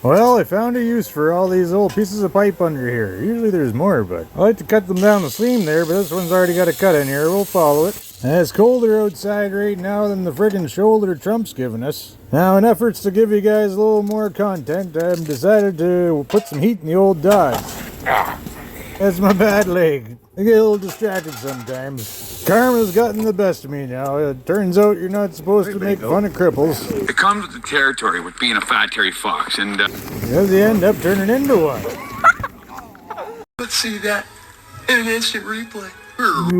Well, I found a use for all these old pieces of pipe under here. Usually there's more, but I like to cut them down the seam there, but this one's already got a cut in here. We'll follow it. And it's colder outside right now than the friggin' shoulder Trump's giving us. Now, in efforts to give you guys a little more content, I've decided to put some heat in the old Dodge. That's my bad leg. I get a little distracted sometimes. Karma's gotten the best of me now. It turns out you're not supposed to make fun of cripples. It comes with the territory with being a fat Terry Fox, and Because you end up turning into one. Let's see that in an instant replay. Are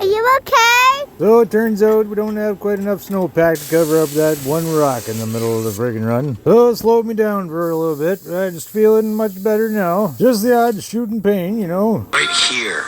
you okay? So it turns out we don't have quite enough snowpack to cover up that one rock in the middle of the friggin' run. So it slowed me down for a little bit. I'm just feeling much better now. Just the odd shooting pain, you know. Right here.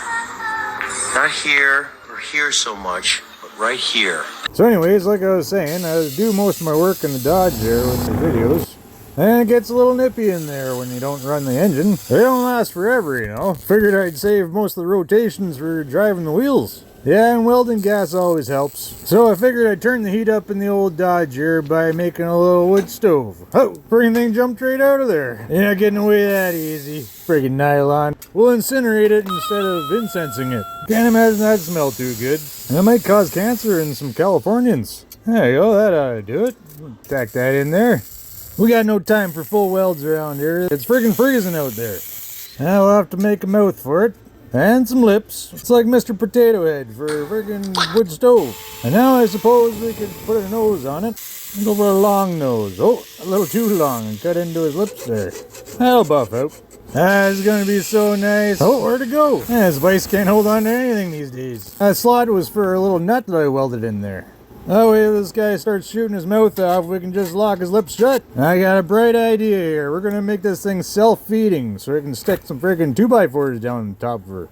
Not here or here so much, but right here. So anyways, like I was saying, I do most of my work in the Dodge there with the videos. And it gets a little nippy in there when you don't run the engine. They don't last forever, you know. Figured I'd save most of the rotations for driving the wheels. Yeah, and welding gas always helps. So I figured I'd turn the heat up in the old Dodge here by making a little wood stove. Oh, friggin' thing jumped right out of there. You're not getting away that easy. Friggin' nylon. We'll incinerate it instead of incensing it. Can't imagine that'd smell too good. And it might cause cancer in some Californians. There you go, that ought to do it. Tack that in there. We got no time for full welds around here. It's friggin' freezing out there. Now we'll have to make a mouth for it. And some lips. It's like Mr. Potato Head for a friggin' wood stove. And now I suppose we could put a nose on it. Go for a long nose. Oh, a little too long and cut into his lips there. That'll buff out. This is gonna be so nice. Oh, where'd it go? This vice can't hold on to anything these days. That slot was for a little nut that I welded in there. That way if this guy starts shooting his mouth off, we can just lock his lips shut. I got a bright idea here. We're gonna make this thing self-feeding so we can stick some friggin' 2x4s down the top of her.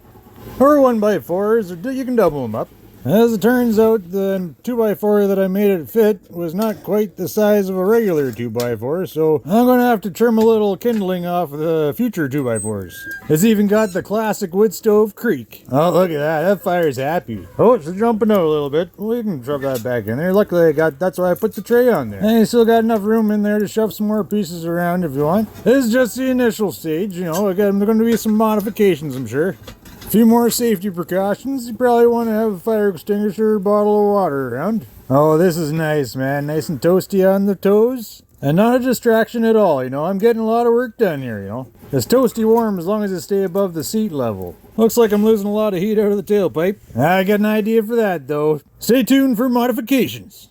Or 1x4s, or you can double them up. As it turns out, the 2x4 that I made it fit was not quite the size of a regular 2x4, so I'm going to have to trim a little kindling off of the future 2x4s. It's even got the classic wood stove creak. Oh, look at that. That fire's happy. Oh, it's jumping out a little bit. We can shove that back in there. Luckily, that's why I put the tray on there. And you still got enough room in there to shove some more pieces around if you want. This is just the initial stage, you know. Again, there are going to be some modifications, I'm sure. A few more safety precautions. You probably want to have a fire extinguisher or bottle of water around. Oh, this is nice, man. Nice and toasty on the toes. And not a distraction at all, you know. I'm getting a lot of work done here, you know. It's toasty warm as long as it stays above the seat level. Looks like I'm losing a lot of heat out of the tailpipe. I got an idea for that, though. Stay tuned for modifications.